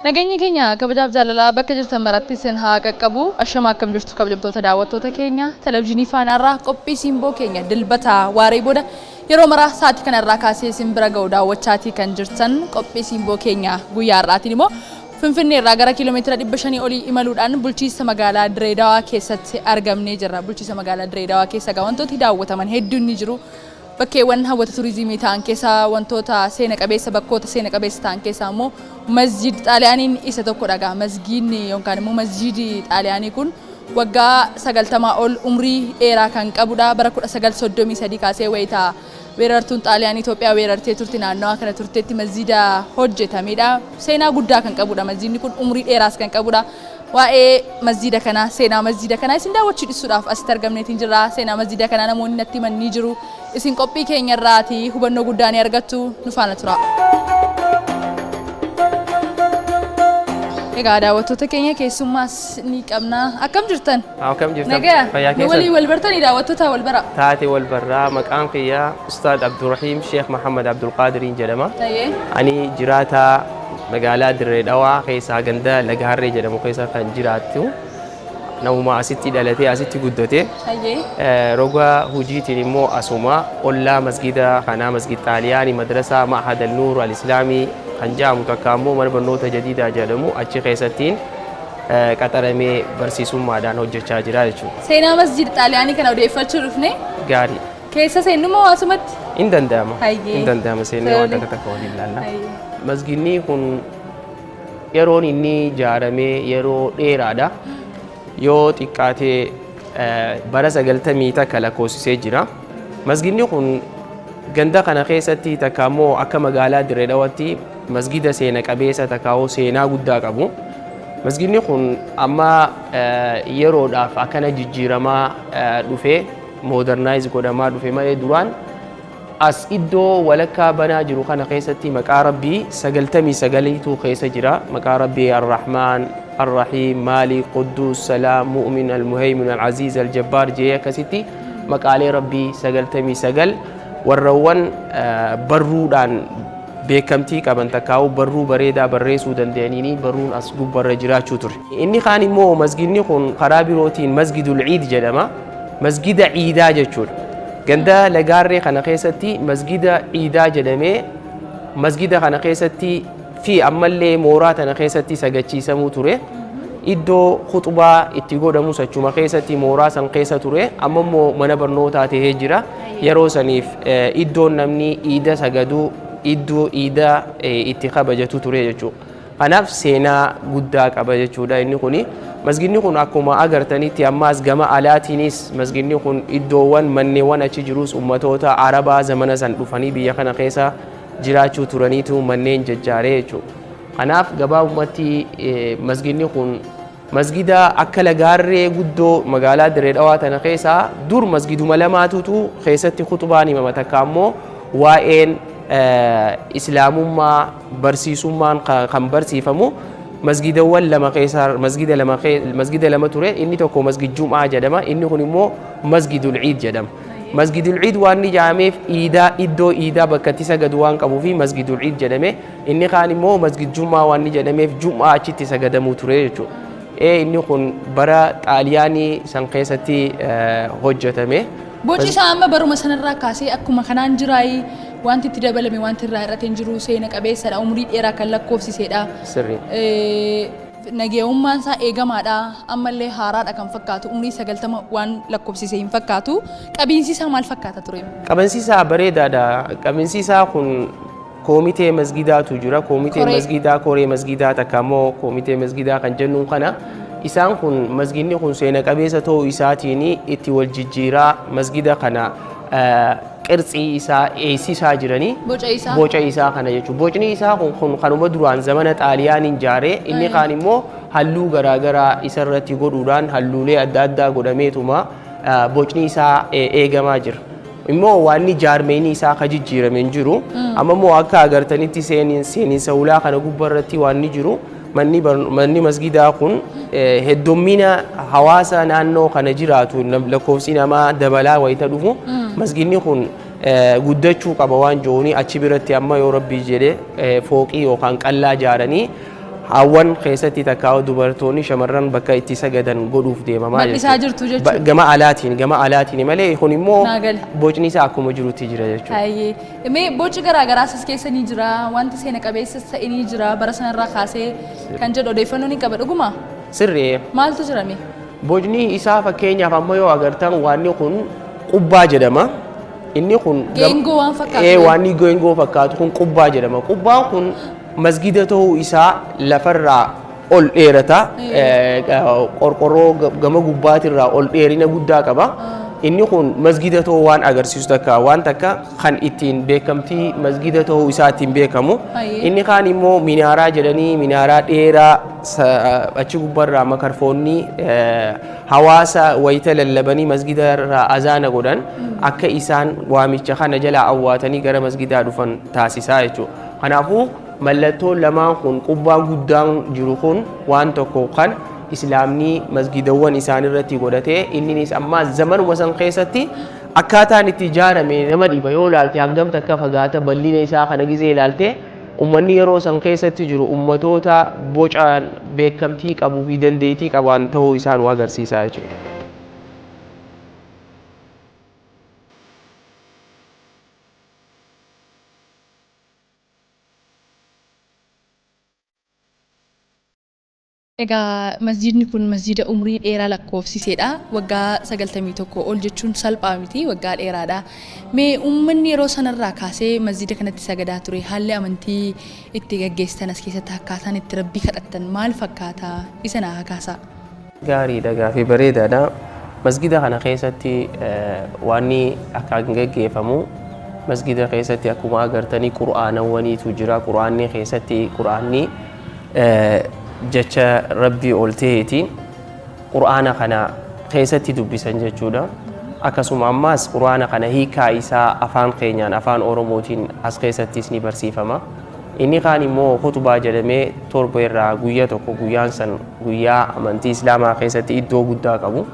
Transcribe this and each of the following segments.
Nageenyi keenya kabajaaf jaalalaa bakka jirtan maratti isin haa qaqqabu. Ashama akkam jirtu kabajamtoota daawwattoota keenya televezyiinii Faanaarraa qophii simboo keenya dilbata waaree booda yeroo maraa sa'aatii kanarraa kaasee isin bira ga'u daawwachaatii kan jirtan qophii simboo keenya guyyaa har'aatiin immoo Finfinnee irraa gara kiiloomeetira 500 olii imaluudhaan bulchiinsa magaalaa Direedawaa keessatti argamnee jirra. Bulchiinsa magaalaa Direedawaa keessa wantooti daawwataman hedduun ni jiru. Bakkeewwan hawwata turizimii ta'an keessaa wantoota seena qabeessa bakkoota seena qabeessa ta'an keessaa immoo masjid Xaaliyaaniin isa tokkodha. Masgiidni yookaan immoo masjidi Xaaliyaanii kun waggaa 90 ol umrii dheeraa kan qabudha. Bara 1933 kaasee wayitaa weerartuun Xaaliyaanii Itoophiyaa weerartee turte naannawaa kana turteetti masjida hojjetamedha. Seenaa guddaa kan qabudha. Masjidni kun umrii dheeraas kan qabudha. Waa'ee masjida kana seenaa masjida kana isin daawwachiisuudhaaf asitti argamneetiin jirra. Seenaa masjida kana namoonni natti himanii jiru. Isin qophii keenya irraati hubannoo guddaa ni argattu. Nu faana tura. Egaa daawwattoota keenya keessummaas ni qabna. Akkam jirtan? Akkam jirtan? Nagaa. Fayyaa keessan. Walii wal bartanii daawwattoota wal bara. Taate wal barraa maqaan kiyya Ustaad Abdurrahiim Sheekh Muhammad Abdul Qaadiriin jedhama. Ani jiraataa magaalaa Direedawaa keessaa ganda Laga Harree jedhamu keessa kan jiraattu. Namuma asitti dhalatee asitti guddate. Roga hujiitiin immoo asuma ollaa masgida kanaa masgid Xaaliyaanii madrasaa Ma'had al-Nuur al-Islaamii kan jedhamu takka immoo mana barnoota jadiidaa jedhamu achi keessattiin qaxaramee barsiisummaadhaan hojjechaa jira jechuudha. Seenaa masjid Xaaliyaanii kana odeeffachuu dhufne? Gaarii. Keessa seennumoo asumatti? In danda'ama. In danda'ama seennee waan takka waliin ilaalla. Masgidni kun yeroon inni ijaaramee yeroo dheeraadha. Yoo xiqqaatee bara 90 takka lakkoofsisee jira. Masgidni kun ganda kana keessatti takka immoo akka magaalaa Direedawaatti masgida seena qabeessa takka seenaa guddaa qabu. Masgidni kun amma yeroodhaaf akkana jijjiiramaa dhufee modernize godhamaa dhufe malee duraan as iddoo walakkaa banaa jiru kana keessatti maqaa rabbii 99tu keessa jira. Maqaa rabbii Ar-Rahmaan الرحيم مالك قدوس سلام مؤمن المهيمن العزيز الجبار جيه كسيتي مقالي ربي سجلتمي سجل والروان برودان بكمتي كمان تكاو برو بريدا بريسو دندانيني برون أسقوب برجرات شطر إني خاني مو مسجدني خون خرابي روتين مسجد العيد جدما مسجد عيدا جشور جندا لجاري خناقيستي مسجد عيدا جدمي مسجد خناقيستي في أمالي مورات أنا خيستي سجتشي سمو توري إدو خطبة اتقود موسى شو خيستي موراسا خيسة توري أمامو منبرنوتا تهجرة يروسانيف إدو نمني إيدا سجدو إدو إيدا اتخاب جتو توري جتو أنا في سينا قداك أبجتو دا إني خوني مسجدني خون أكوما أجرتني تياماس جما آلاتينيس مسجدني خون إدو وان مني وان أتشجروس أمتوتا عربا زمانا سنفاني بيخنا خيسة jiraachuu turaniitu manneen jajjaaree jechuudha. Kanaaf gabaabumatti masgidni kun masgida akka lagaarree guddoo magaalaa Direedawaa tana keessaa dur masgiduma lamaatutu keessatti khutbaan himama takka ammoo waa'een islaamummaa barsiisummaan kan barsiifamu masgidawwan lama keessaa masgida lama ture inni tokko masgid Jum'aa jedhama inni kun immoo masgidul Ciid jedhama. مسجد العيد واني جامع إيدا إدو إيدا بكتي سجدوان كابوفي مسجد العيد جدمه إني خاني مو مسجد جمعة واني جدمه في جمعة أشتي سجد موتوريجو إني خون برا طالياني سانقيستي هجتمه بوجي سامة برو مثلا راكاسي أكو مكانان جراي وانتي تدبلمي وانتي رايرتين جرو سينك أبيس سلا عمري إيرا كلا كوفسي سيدا سري nageewummaan isaa eegamaadha ammallee haaraadha kan fakkaatu umrii 90 waan lakkoofsisee hin fakkaatu qabiinsi isaa maal fakkaata ture qabiinsi isaa bareedaadha qabiinsi isaa kun koomitee masgidaatu jira koomitee masgidaa koree masgidaa takkamoo koomitee masgidaa kan jennuun kana isaan kun masgidni kun seena qabeessa ta'uu isaatiin itti wal jijjiiraa masgida kana qirxii isaa eessisaa jiranii boca isaa kana jechuudha. Bocni isaa kun kanuma duraan zamana Xaaliyaaniin jaaree inni kaan immoo halluu garaagaraa isarratti godhuudhaan halluulee adda addaa godhameetuma bocni isaa eegamaa jira. Immoo waan jaarmeenii isaa ka jijjiiramee jiru amma immoo akka agartanitti seeninsa ulaa kana gubbarratti waan jiru manni masgidaa kun heddummina hawaasa naannoo kana jiraatu lakkoofsi namaa dabalaa wayita dhufu masgidni kun guddachuu qaba waan jooni achi biratti amma yoo rabbii jedhe fooqii yookaan qallaa jaaranii hawan keessatti takkaa'u dubartoonni shamarran bakka itti sagadan godhuuf deemamaa Bal'isaa jirtu jechuudha. gama alaatiin malee kun immoo bocni isaa akkuma jirutti jira jechuudha. Hayyee. Mee boci garaagaraa as keessa ni jira, wanti seena qabeessas ta'e ni jira, bara sanarraa kaasee kan jedhu odeeffannoo ni qaba dhuguma? Sirree. Maaltu jira mee? Bocni isaa fakkeenyaaf amma yoo agartan waanni kun qubbaa jedhama. Inni kun geengoo waan fakkaatu. Waan geengoo fakkaatu kun qubbaa jedhama. Qubbaan kun masgida ta'uu isaa lafarraa ol dheerata. Qorqorroo gama gubbaatirraa ol dheerina guddaa qaba. Inni kun masgida ta'uu waan agarsiisu takka waan takka kan ittiin beekamtii masgida ta'uu isaa ittiin beekamu. Inni kaan immoo minaaraa jedhanii minaaraa dheeraa achi gubbarraa makarfoonni hawaasa wayita lallabanii masgida irraa azaana godhan akka isaan waamicha kana jalaa awwaatanii gara masgidaa dhufan taasisaa jechuudha. Kanaafuu mallattoon lamaan kun qubbaan guddaan jiru kun waan tokko kan islaamni masgidawwan isaan irratti godhatee inninis amma zamanuma san keessatti akkaataan itti ijaarame nama dhiba yoo ilaalte hangam takka fagaata bal'ina isaa kana gizee ilaalte ummanni yeroo san keessatti jiru ummatoota bocaan beekamtii qabuu fi dandeettii qaban ta'uu isaan agarsiisaa jechuudha. Egaa masjidni kun masjida umrii dheeraa lakkoofsiseedha. Waggaa 91 ol jechuun salphaa miti, waggaa dheeraadha. Mee uummanni yeroo sanarraa kaasee masjida kanatti sagadaa ture, haalli amantii itti gaggeessitan as keessatti akkaataan itti rabbii kadhattan maal fakkaata? Isa naa kaasaa. Gaariidha, gaaffii bareedaadha. Masgida kana keessatti waan akka gaggeeffamu masgida keessatti akkuma agartanii qura'aanawwaniitu jira. Qura'aanni keessatti qura'aanni jecha rabbii ol ta'eeti qur'aana kana keessatti dubbisan jechuudha. Akkasuma ammaas qur'aana kana hiikaa isaa afaan keenyaan afaan oromootiin as keessattis ni barsiifama. Inni kaan immoo kutubaa jedhamee torba irraa guyyaa tokko guyyaan san guyyaa amantii islaamaa keessatti iddoo guddaa qabu.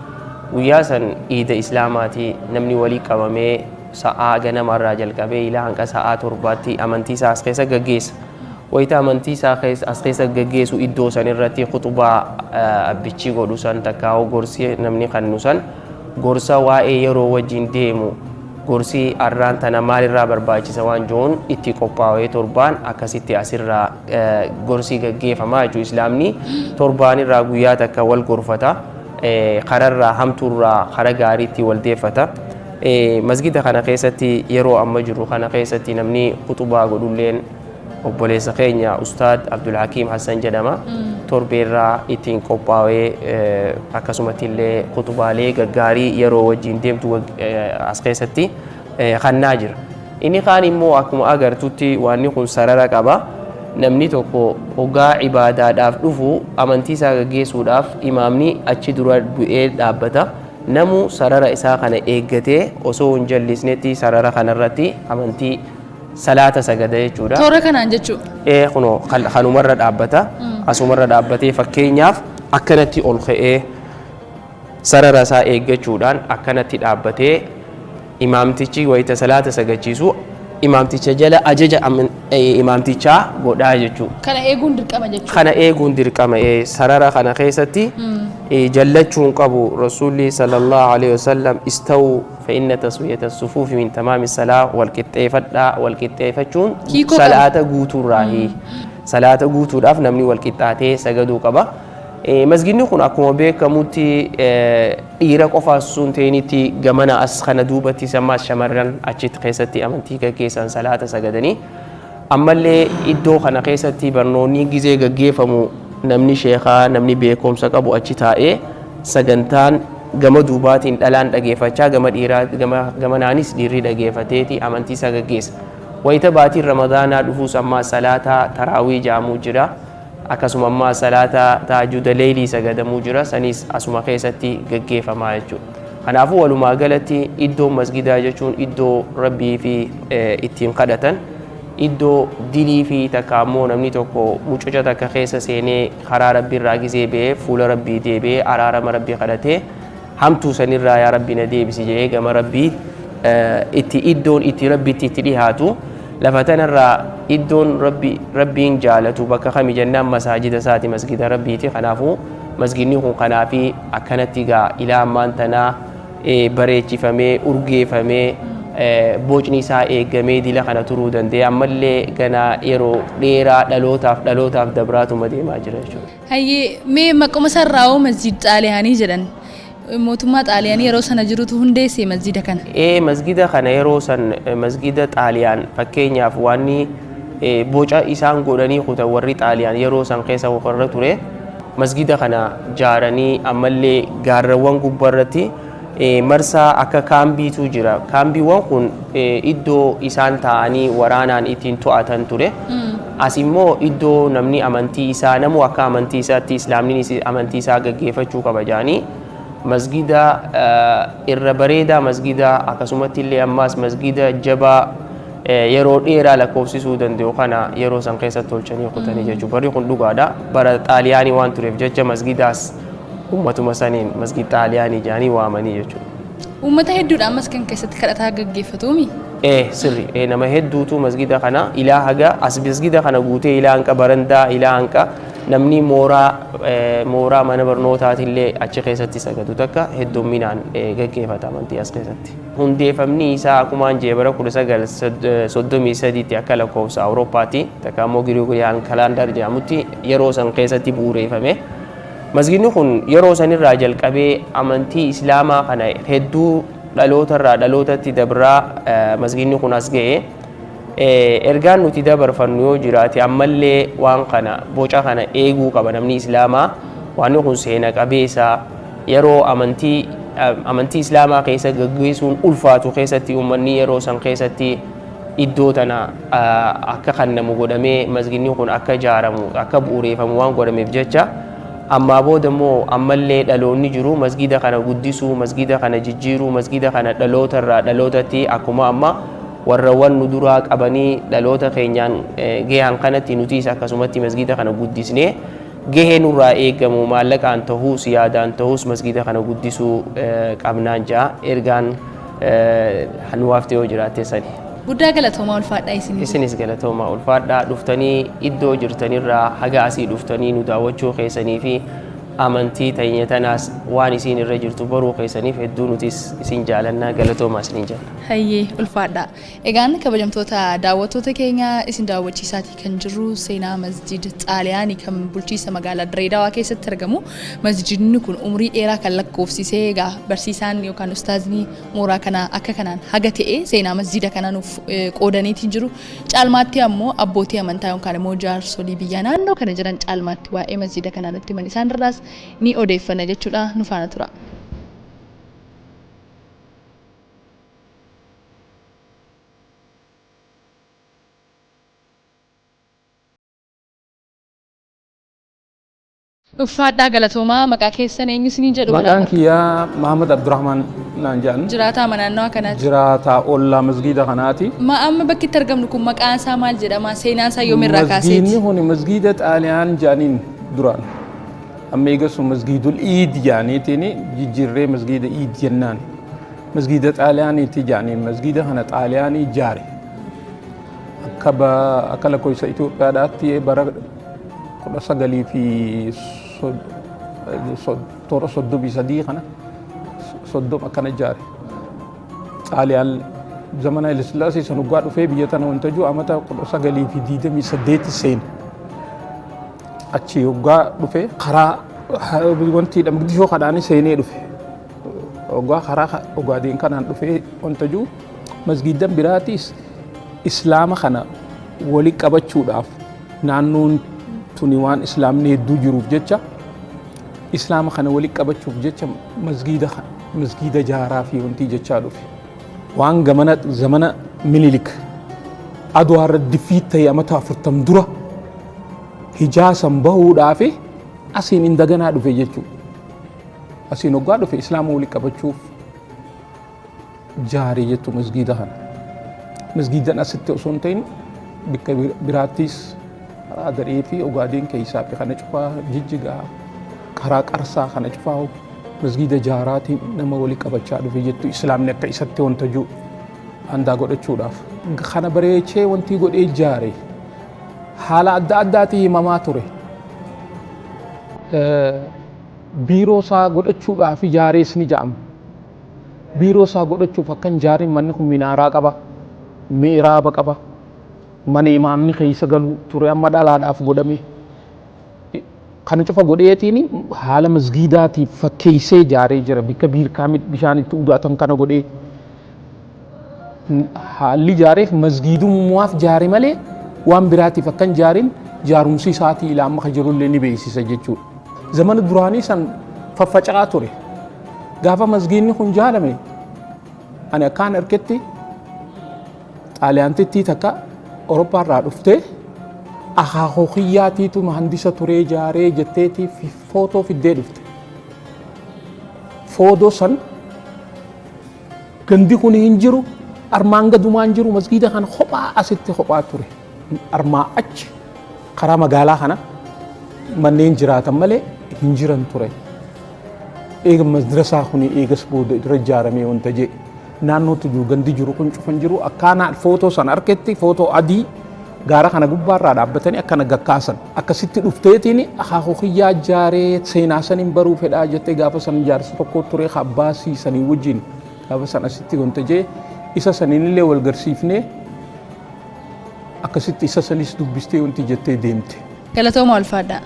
Guyyaa san iida islaamaati namni walii qabamee sa'aa ganamarraa jalqabee ilaa hanga sa'aa torbaatti amantii isaa as keessa gaggeessa. Wayita amantii isaa as keessa gaggeessu iddoo san irratti kutubaa abbichi godhu san takkaa'u gorsi namni kannu san gorsa waa'ee yeroo wajjin deemu gorsi arraan tana maalirraa barbaachisa waan jiruun itti qophaa'ee torbaan akkasitti asirraa gorsi gaggeeffamaa jechuudha. Islaamni torbaan irraa guyyaa takka wal gorfata, kararraa hamtuurraa kara gaariitti wal deeffata. Masgida kana keessatti yeroo amma jiru kana keessatti namni kutubaa godhulleen obboleessa keenya Ustaad Abdulhakiim Hassan jedhama. Torbeerraa ittiin qophaa'ee akkasumatti illee kutubaalee gaggaarii yeroo wajjin deemtu as keessatti kannaa jira. Inni kaan immoo akkuma agartutti waan kun sarara qaba. Namni tokko hoggaa ibaadaadhaaf dhufu amantii isaa gaggeessuudhaaf imaamni achi dura bu'ee dhaabbata. Namu sarara isaa kana eeggatee osoo hin jallisnetti sarara kanarratti amantii salaata sagada jechuudha. Toora kanaan jechuudha. Kunoo kanumarra dhaabbata. Asumarra dhaabbatee fakkeenyaaf akkanatti ol ka'ee sarara isaa eeggachuudhaan akkanatti dhaabbatee imaamtichi wayita salaata sagachiisu imaamticha jala ajaja imaamtichaa godhaa jechuudha. Kana eeguun dirqama jechuudha. Kana eeguun dirqama. Sarara kana keessatti jallachuun qabu rasuulli sallallahu alaihi wasallam istawu فإن تسوية الصفوف من تمام الصلاة والقطيفتشون صلاة غوتو راهي صلاة غوتو راف نمني والقطاتي سجدوا قبا مسجدني كون أكو بيكموتي إيرق أفاسون تينيتي جمانا أسخنا دوبتي سما شمرن أشيت قيستي أمانتي كيسان صلاة سجدني أما اللي إدو خنا قيستي برنوني جزء جيفمو نمني شيخا نمني بيكم سكابو أشيتائي سجنتان gama duubaatiin dhalaan dhageeffachaa gama naanis dhiirri dhageeffateeti amantii isaa gaggeessa. Wayita baatiin ramadaanaa dhufuus ammaa salaata taraawii jedhamuu jira. Akkasuma ammaa salaata tahajjuda leelii sagadamuu jira. Sanis asuma keessatti gaggeeffamaa jechuudha. Kanaafuu walumaa galatti iddoo masgidaa jechuun iddoo rabbii fi ittiin kadhatan, iddoo dilii fi takka ammoo namni tokko mucuca takka keessa seenee karaa rabbiirraa gizee ba'ee fuula rabbii deebi'ee araarama rabbii kadhatee hamtuu sanirraa yaa rabbi na deebisi jedhee gama rabbii itti iddoon itti rabbitti itti dhihaatu لفتنا الرا إدون ربين جالتو بك خمي جنة مساجد ساتي مسجد ربي تي خنافو مسجدني هو خنافي أكنت تيجا إلى مانتنا بريتي فمي أرجي فمي بوجني سا إيجامي دي لخنا ترودن دي عملي جنا إيرو ديرا دلوتاف دبراتو مدي ما جرشوا هاي مي مكو مسر راو مسجد عليهاني جدًا موتومات عليهاني يرو سنة جروتو هندي سي مسجد كان مسجد خنا يرو سن مسجد عليان فكينيا فواني بوجا إسان قراني خدا وريت عليان يرو سن قيسا وقررتوري مسجد خنا جاراني عملي جاروان قبرتي مرسا akka kaambiitu jira kaambiiwwan kun iddoo isaan ta'anii waraanaan ittiin to'atan ture as immoo iddoo namni amantii isaa namu akka amantii isaatti islaamni amantii isaa gaggeeffachuu kabajaanii masgida irra bareedaa masgida akkasumatti illee ammaas masgida jabaa yeroo dheeraa lakkoofsisuu danda'u kana yeroo san keessatti tolchanii qotanii jechuudha barri kun dhugaadha bara xaaliyaanii waan tureef jecha masgidaas ummatuma saniin masjid xaaliyaanii jaanii waamanii jechuudha. Ummata hedduudhaan maskan keessatti kadhataa gaggeeffatuumi? Sirri nama hedduutu masjida kana ilaa haga as masjida kana guutee ilaa hanqa barandaa ilaa hanqa namni mooraa mana barnootaatillee achi keessatti sagadu takka hedduminaan gaggeeffata amantii as keessatti. Hundeeffamni isaa akkumaan jeebara 1933 akka lakkoofsa Awurooppaatti takka immoo Giriigoriyaan kalaandar jedhamutti yeroo san keessatti bu'uureeffame. Masjidni kun yeroo sanirraa jalqabee amantii islaamaa kana hedduu dhalootarraa dhalootatti dabraa masjidni kun as ga'e ergaan nuti dabarfannu yoo jiraate ammallee waan kana boca kana eeguu qaba namni islaamaa waan kun seena qabeessa yeroo amantii islaamaa keessa gaggeessuun ulfaatu keessatti uummanni yeroo san keessatti iddoo tana akka kennamu godhamee masjidni kun akka ijaaramu akka bu'uureeffamu waan godhameef jecha amma booda immoo ammallee dhaloonni jiru masjida kana guddisuu masjida kana jijjiiruu masjida kana dhalootarraa dhalootatti akkuma amma warrawwan nu duraa qabanii dhaloota keenyaan gahan kanatti nutis akkasumatti masjida kana guddisnee gahee nurraa eegamu maallaqaan ta'uus yaadaan ta'uus masjida kana guddisuu qabnaan ja'a ergaan hanuwaaf ta'uu jiraatte sani. Guddaa galatoomaa ulfaadhaa isinis galatoomaa ulfaadhaa dhuftanii iddoo jirtanirraa haga asii dhuftanii nu daawwachuu keessanii fi amantii teenya tanaas waan isiin irra jirtu baruu keessaniif hedduu nutis isin jaalannaa galatoomaa isiniin jenna. Hayyee ulfaadhaa. Egaan kabajamtoota daawwattoota keenya isin daawwachiisaatii kan jirru seenaa masjid xaaliyaanii kan bulchiinsa magaalaa Direedawaa keessatti argamu. Masjidni kun umrii dheeraa kan lakkoofsisee egaa barsiisaan yookaan ustaazni mooraa kanaa akka kanaan haga ta'e seenaa masjida kanaa nuuf qoodaniitiin jiru. Caalmaatti ammoo abbootii amantaa yookaan immoo jaarsolii biyyaa naannoo kana jiran caalmaatti waa'ee masjida kanaa nutti himan isaan irraas ni odeeffanna jechuudha nu faana tura. Ulfaadhaa galatoomaa maqaa keessan eenyu isiniin jedhu? Maqaan kiyyaa Mahamad Abdurrahman naan jedhan. Jiraataa naannoo kanaati? Jiraataa ollaa masgiida kanaati. Amma bakki itti argamnu kun maqaan isaa maal jedhama? Seenaan isaa yoomirraa kaaseeti? Masgiidni kun masgiida xaaliyaan jedhaniin duraan. Amma eegasu masgiidul iid jedhaniitiin jijjiirree masgiida iid jennaan. Masgiida xaaliyaaniitti jedhaniin masgiida kana xaaliyaanii ijaare. Akka lakkoofsa Itoophiyaadhaatti bara 1933 kana soddoma akkana ijaare. Xaaliyaan zamana Hayilasillaasee san waggaa dhufee biyya tana wanta jiru amata 1928 seene. Achi waggaa dhufee karaa wanti Mogadishoo kadhaanii seenee dhufe. Waggaa karaa Ogaadeen kanaan dhufee wanta jiru masgiidan biraatis islaama kana wali qabachuudhaaf naannoon tuni waan islaamni hedduu jiruuf jecha islaama kana wali qabachuuf jecha masgiida jaaraa fi wanti jechaa dhufe. Waan zamana Minilik Adwaa irra diffii ta'e amata 40 dura hijaasan bahuudhaaf asiin indaganaa dhufe jechuudha. Asiin waggaa dhufe islaama wali qabachuuf jaaree jettu masgiida kana. Masgiidan asitti osoo hin ta'in bakka biraattis Adaree fi Ogaadeen keessaa fi kana cufaa Jijjigaa karaa Qarsaa kana cufaa masgiida jaaraatiin nama wali qabachaa dhufe jettu islaamni akka isatti wanta jiru handaa godhachuudhaaf. Kana bareechee wanti godhee ijaare haala adda addaatii himamaa ture. Biiroo isaa godhachuudhaaf ijaarees ni jedhama. Biiroo isaa godhachuuf akka hin ijaarin manni kun minaaraa qaba, mi'raaba qaba, mana imaamni keessa galu ture amma dhalaadhaaf godhame. Kana cufa godheetiin haala masgiidaatiif fakkeessee ijaaree jira. Bakka biirkaa bishaan itti dhugatan kana godhee haalli ijaareef masgiidummaaf ijaare malee waan biraatiif akka hin ijaarin ijaarumsi isaatii ilaa amma jirullee ni beeksisa jechuudha. Zamana duraanii san faffaca'aa ture. Gaafa masgiidni kun ijaarame ani akkaan argetti xaaliyaantittii takka Awurooppaarraa dhuftee akaakuu kiyyaatiitu mahandisa turee ijaaree jetteetii footoo fiddee dhufte. Footoo san gandi kun hin jiru armaan gadumaan jiru masgiida kana kophaa asitti kophaa ture. Armaa achi karaa magaalaa kana manneen jiraatan malee hin jiran ture. Eega madrasaa kun eegas booda irra ijaaramee wanta jee naannootti jiru gandi jiru kun cufan jiru akkaana footoo san argetti footoo adii gaara kana gubbaarraa dhaabbatanii akkana gakkaasan akkasitti dhufteetiin akaakuu kiyyaa ijaaree seenaa saniin baruu fedhaa jettee gaafa san ijaarsa tokko ture abbaasii sanii wajjin gaafa san asitti wanta jee isa saniinillee wal garsiifnee akkasitti isa sanis dubbistee wanti jettee deemte. Galatooma ulfaadha.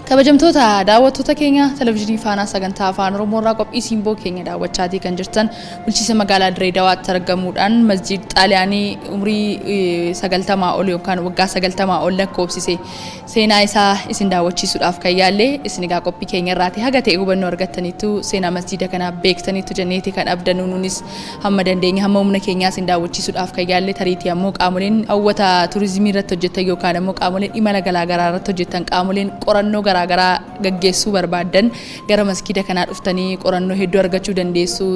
Kabajamtoota daawwattoota keenya televezyiinii Faanaa sagantaa afaan Oromoo irraa qophii simboo keenya daawwachaatii kan jirtan bulchiinsa magaalaa Direedawaatti argamuudhaan masjiid xaaliyaanii umrii 90 ol yookaan waggaa 90 ol lakkoofsise seenaa isaa isin daawwachiisuudhaaf kan yaalle isin egaa qophii keenya irraati haga ta'e hubannoo argattaniitu seenaa masjiida kanaa beektaniitu jenneeti kan abdannu nuunis hamma dandeenya hamma humna keenyaa isin daawwachiisuudhaaf kan yaalle tariitii ammoo qaamoleen hawwata turizimii irratti hojjetan yookaan ammoo qaamoleen imala garaagaraa irratti hojjetan qaamoleen qorannoo garaagaraa gaggeessuu barbaadan gara masgiida kanaa dhuftanii qorannoo hedduu argachuu dandeessu.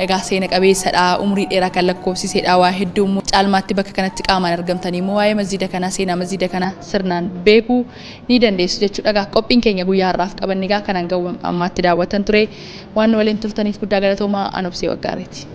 Egaa seena qabeessadha, umrii dheeraa kan lakkoofsisedha, waa hedduu caalmaatti bakka kanatti qaamaan argamtanii immoo waa'ee masgiida kanaa seenaa masgiida kanaa sirnaan beekuu ni dandeessu jechuudha. Egaa qophiin keenya guyyaa har'aaf qabanne egaa kanaan ga'u ammaatti daawwatan ture waan waliin turtaniif guddaa galatoomaa anobsee waggaariiti.